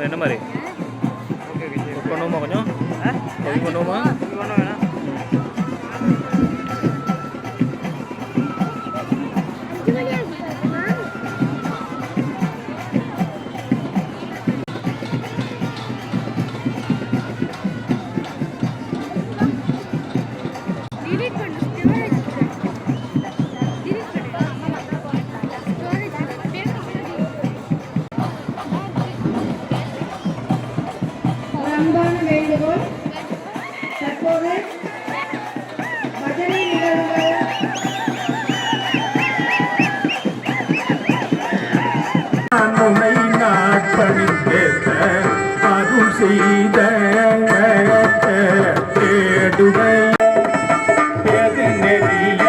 என்ன மாதிரி பண்ணுவோமா கொஞ்சம் பண்ணுவோமா அருள் செய்த நெறிய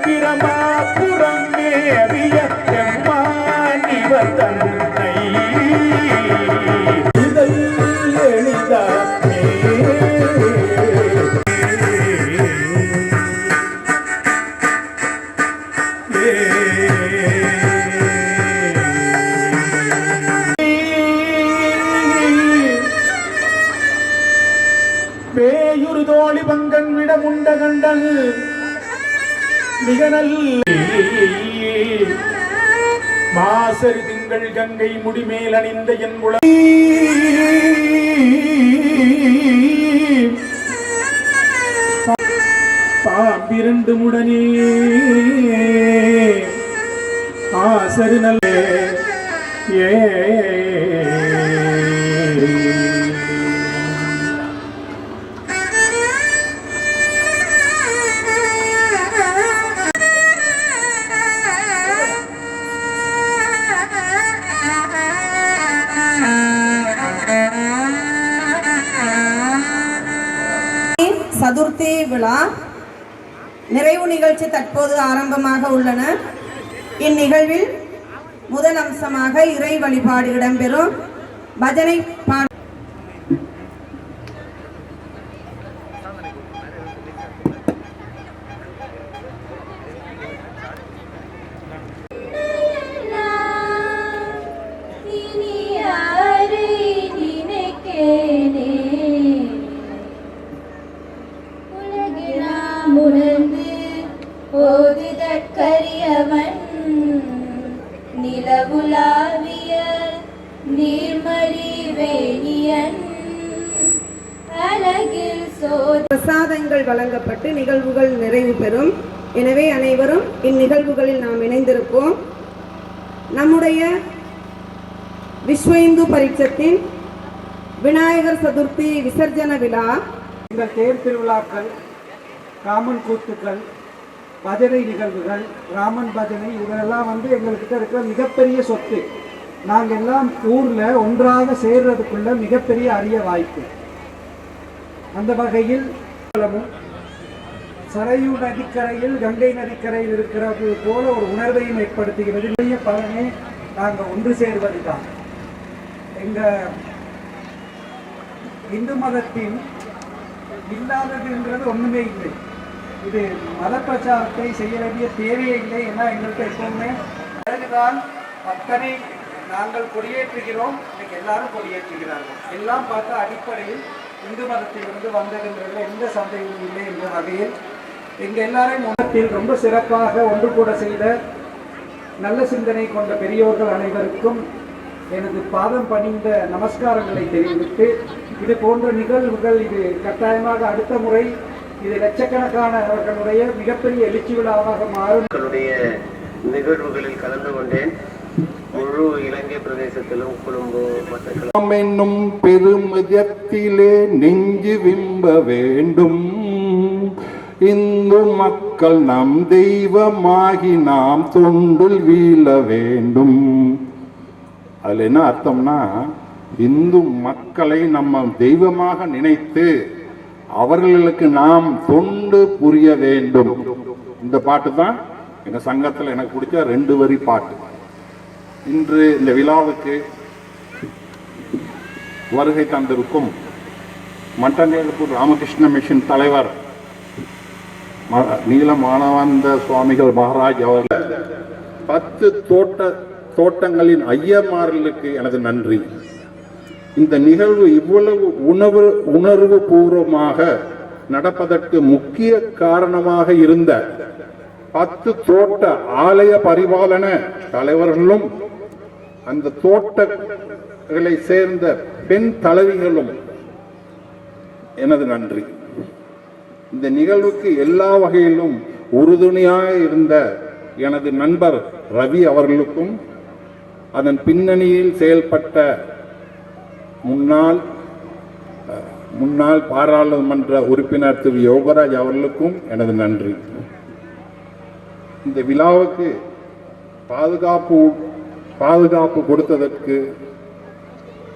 பிரமாபுரம் மேவிய எம்மானிவர் தன்னை இதை எளிதாமே பேயுரு தோழி பங்கன் விட முண்ட கண்டல் மிக நல்ல மாசரு திங்கள் கங்கை முடிமேல் அணிந்த என் குல பாம்பிரண்டு முடனே ஆசரு நல்ல ஏ சதுர்த்தி விழா நிறைவு நிகழ்ச்சி தற்போது ஆரம்பமாக உள்ளன. இந்நிகழ்வில் முதல் அம்சமாக இறை வழிபாடு இடம்பெறும். பஜனை நிலவுலாவிய நீர்மலி வேணியன் அழகில் பிரசாதங்கள் வழங்கப்பட்டு நிகழ்வுகள் நிறைவு பெறும். எனவே அனைவரும் இந்நிகழ்வுகளில் நாம் இணைந்திருப்போம். நம்முடைய விஸ்வ இந்து பரிஷத்தின் விநாயகர் சதுர்த்தி விசர்ஜன விழா, இந்த தேர் திருவிழாக்கள், காமன் கூத்துக்கள், பஜனை நிகழ்வுகள், ராமன் பஜனை, இதெல்லாம் எங்கள்கிட்ட இருக்கிற மிகப்பெரிய சொத்து. நாங்கள் எல்லாம் ஊரில் ஒன்றாக சேர்றதுக்குள்ள மிகப்பெரிய அரிய வாய்ப்பு. அந்த வகையில் சரையு நதிக்கரையில் கங்கை நதிக்கரையில் இருக்கிறது போல ஒரு உணர்வையும் ஏற்படுத்துகிறது. பலனே நாங்கள் ஒன்று சேர்வது தான். எங்கள் இந்து மதத்தின் இல்லாததுன்றது ஒன்றுமே இல்லை. இது மத பிரச்சாரத்தை செய்ய வேண்டிய தேவையே இல்லை. ஏன்னா எங்கள்கிட்ட எப்பவுமே பிறகுதான் அத்தனை நாங்கள் கொடியேற்றுகிறோம், இன்னைக்கு எல்லாரும் கொடியேற்றுகிறார்கள். எல்லாம் பார்த்தா அடிப்படையில் இந்து மதத்திலிருந்து வந்ததுங்கிறதுல எந்த சந்தேகமும் இல்லை என்ற வகையில் எங்கள் எல்லாரையும் மதத்தில் ரொம்ப சிறப்பாக ஒன்று கூட செய்த நல்ல சிந்தனை கொண்ட பெரியோர்கள் அனைவருக்கும் எனது பாதம் பணிந்த நமஸ்காரங்களை தெரிவித்து, இது போன்ற நிகழ்வுகள் இது கட்டாயமாக அடுத்த முறை இது லட்சக்கணக்கானவர்களுடைய மிகப்பெரிய எழுச்சி விழாவாக மாறும். நிகழ்வுகளில் கலந்து கொண்டேன். முழு இலங்கை பிரதேசத்திலும் கொழும்பு என்னும் பெருமிதத்திலே நெஞ்சு விம்ப வேண்டும். இந்து மக்கள் நம் தெய்வமாகி நாம் தொண்டில் வீழ வேண்டும். அதுல என்ன அர்த்தம்னா, இந்து மக்களை நம்ம தெய்வமாக நினைத்து அவர்களுக்கு நாம் தொண்டு புரிய வேண்டும். இந்த பாட்டு தான் எங்க சங்கத்தில் எனக்கு பிடிச்ச 2 வரி பாட்டு. இன்று இந்த விழாவுக்கு வருகை தந்திருக்கும் மட்டநேரப்பூர் ராமகிருஷ்ண மிஷன் தலைவர் நீலமானவந்த சுவாமிகள் மகாராஜ் அவர்கள் 10 தோட்டங்களின் ஐயமார்களுக்கு எனது நன்றி. இந்த நிகழ்வு இவ்வளவு உணர்வு பூர்வமாக நடப்பதற்கு முக்கிய காரணமாக இருந்த 10 தோட்ட ஆலய பரிபாலன தலைவர்களும் அந்த தோட்டங்களை சேர்ந்த பெண் தலைவிகளும் எனது நன்றி. இந்த நிகழ்வுக்கு எல்லா வகையிலும் உறுதுணையாக இருந்த எனது நண்பர் ரவி அவர்களுக்கும், அதன் பின்னணியில் செயல்பட்ட முன்னாள் பாராளுமன்ற உறுப்பினர் திரு யோகராஜ் அவர்களுக்கும் எனது நன்றி. இந்த விழாவுக்கு பாதுகாப்பு கொடுத்ததற்கு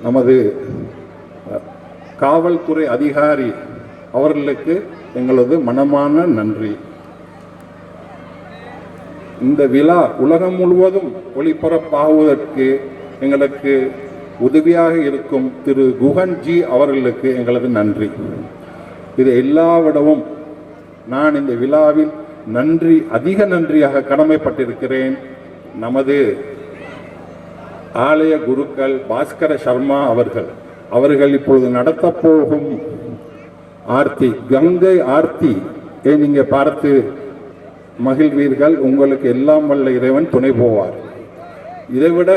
நமது காவல்துறை அதிகாரி அவர்களுக்கு எங்களது மனமான நன்றி. இந்த விழா உலகம் முழுவதும் ஒளிபரப்பாகுவதற்கு எங்களுக்கு உதவியாக இருக்கும் திரு குஹன்ஜி அவர்களுக்கு எங்களது நன்றி. இது எல்லாவிடவும் நான் இந்த விழாவில் அதிக நன்றியாக கடமைப்பட்டிருக்கிறேன். நமது ஆலய குருக்கள் பாஸ்கர சர்மா அவர்கள் இப்பொழுது நடத்தப் போகும் ஆர்த்தி, கங்கை ஆர்த்தி நீங்க பார்த்து மகிழ்வீர்கள். உங்களுக்கு எல்லாம் வல்ல இறைவன் துணை போவார். இதைவிட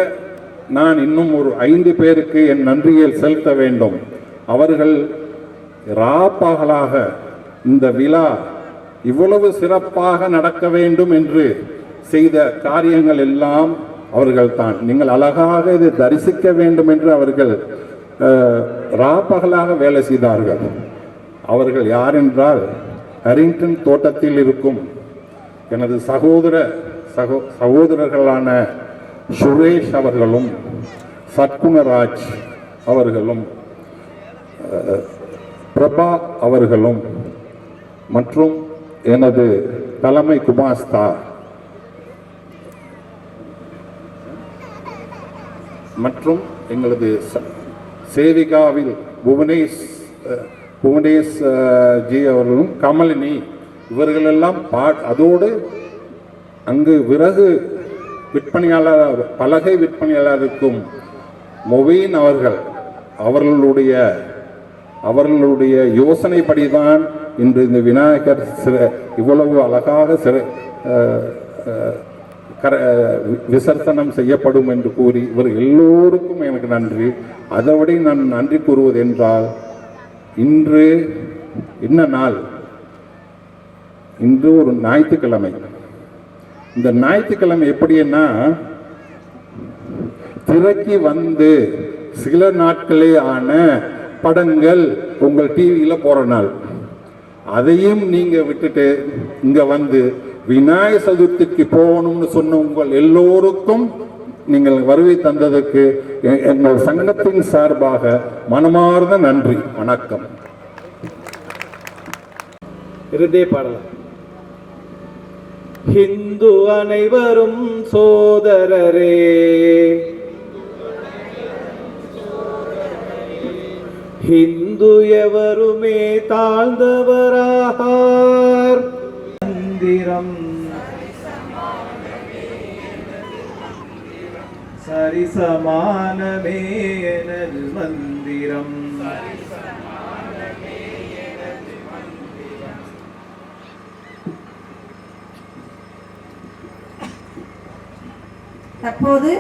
நான் இன்னும் ஒரு 5 பேருக்கு என் நன்றியை செலுத்த வேண்டும். அவர்கள் ராப்பகலாக இந்த விழா இவ்வளவு சிறப்பாக நடக்க வேண்டும் என்று செய்த காரியங்கள் எல்லாம் அவர்கள்தான். நீங்கள் அழகாக இதை தரிசிக்க வேண்டும் என்று அவர்கள் ராப்பகலாக வேலை செய்தார்கள். அவர்கள் யார் என்றால், ஹரிங்டன் தோட்டத்தில் இருக்கும் எனது சகோதரர்களான சுரேஷ் அவர்களும் சத்குணராஜ் அவர்களும் பிரபா அவர்களும் மற்றும் எனது தலைமை குமாஸ்தா மற்றும் எங்களது சேவிகாவில் புவனேஷ் ஜி அவர்களும் கமலினி இவர்களெல்லாம் அதோடு அங்கு விறகு விற்பனையாளர் பலகை விற்பனையாளருக்கும் மொபீன் அவர்களுடைய யோசனைப்படிதான் இன்று இந்த விநாயகர் இவ்வளவு அழகாக விசர்சனம் செய்யப்படும் என்று கூறி இவர் எல்லோருக்கும் எனக்கு நன்றி. அதைவிட நான் நன்றி கூறுவது என்றால், இன்று என்ன நாள்? இன்று ஒரு ஞாயிற்றுக்கிழமை. இந்த ஞாயிற்றுக்கிழமை எப்படின்னா, திரைக்கு வந்து சில நாட்களே ஆன படங்கள் உங்கள் டிவியில் போற நாள். அதையும் நீங்க விட்டுட்டு இங்க வந்து விநாயகர் சதுர்த்திக்கு போகணும்னு சொன்ன உங்கள் எல்லோருக்கும் நீங்கள் வருகை தந்ததற்கு எங்கள் சங்கத்தின் சார்பாக மனமார்ந்த நன்றி. வணக்கம். இருதே பாடலாம். ஹிந்து அனைவரும் சோதரரே, ஹிந்து எவருமே தாழ்ந்தவராகார். மந்திரம் சரிசமானமே எனது மந்திரம். தற்போது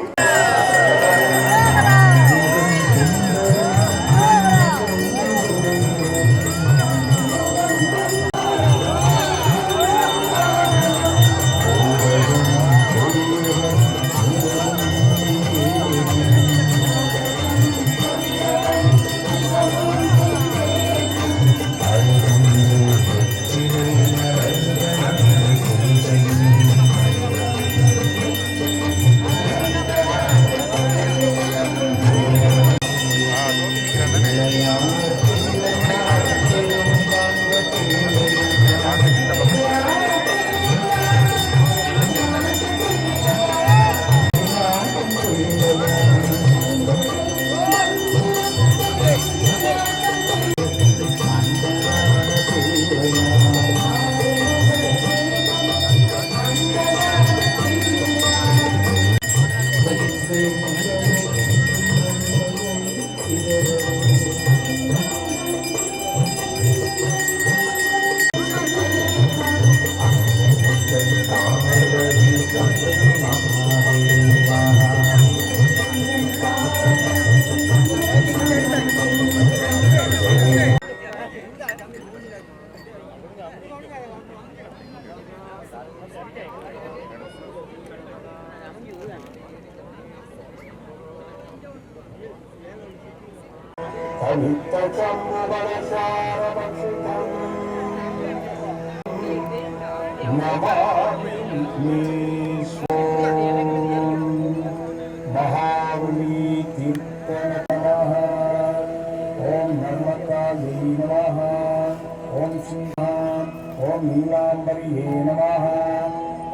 ओम नीलांबरिये नमः।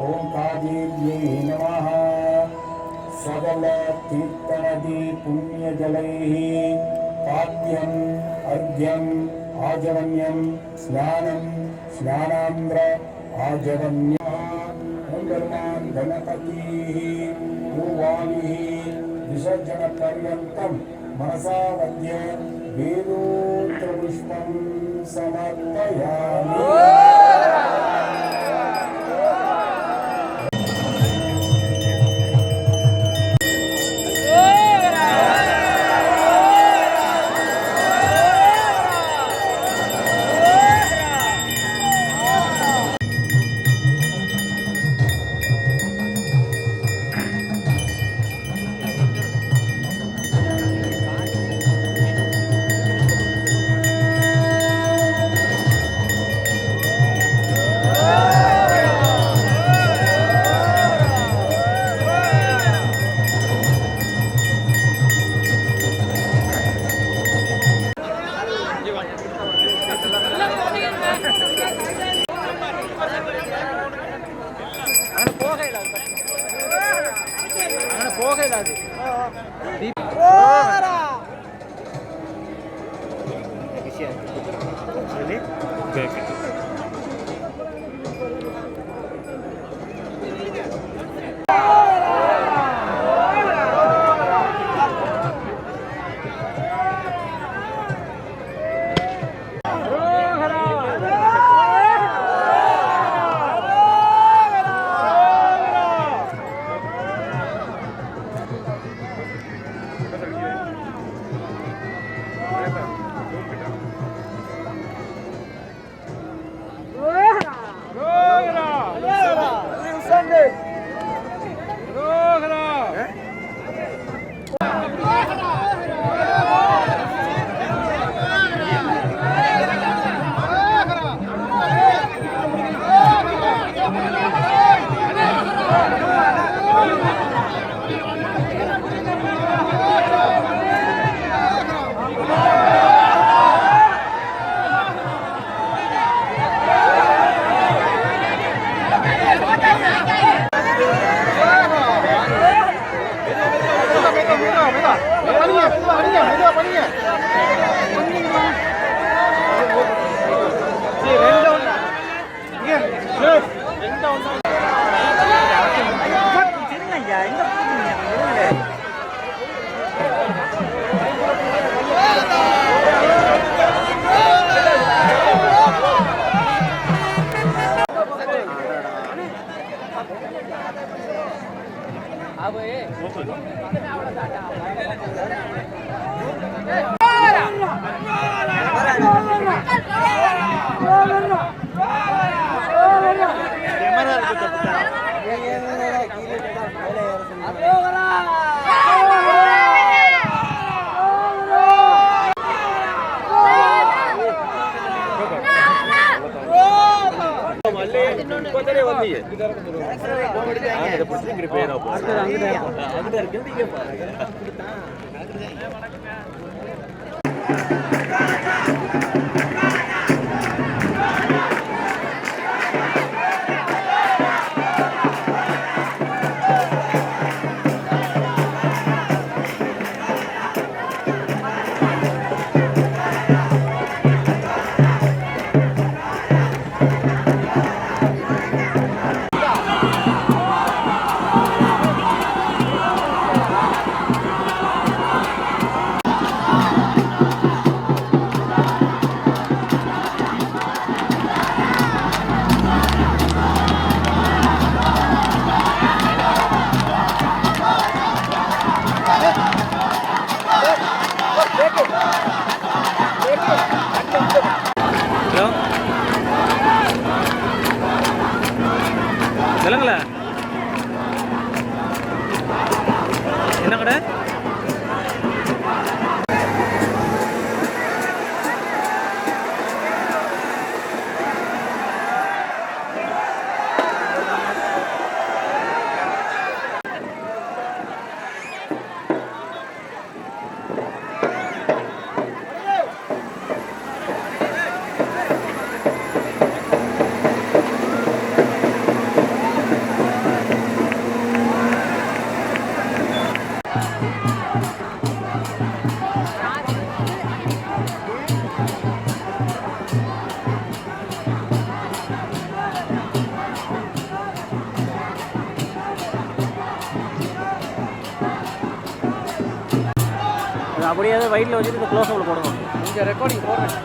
ओम कावेर्ये नमः। सकल तीर्थनदी पुण्य जलैः पाद्यम् अर्घ्यम् आजवन्यं स्नानं स्नानाम्र आजवन्यम्। ओम गणपतिः पूर्वाणिः विसर्जन पर्यन्तं मनसा वद्य वेदोत्र पुष्पं समर्पयामि। விலங்குல என்ன கடை? அப்படியே வயிற்றில் வச்சுட்டு க்ளோஸ் அப்பில் போடுவோம். இங்கே ரெக்கார்டிங் போடுறேன்.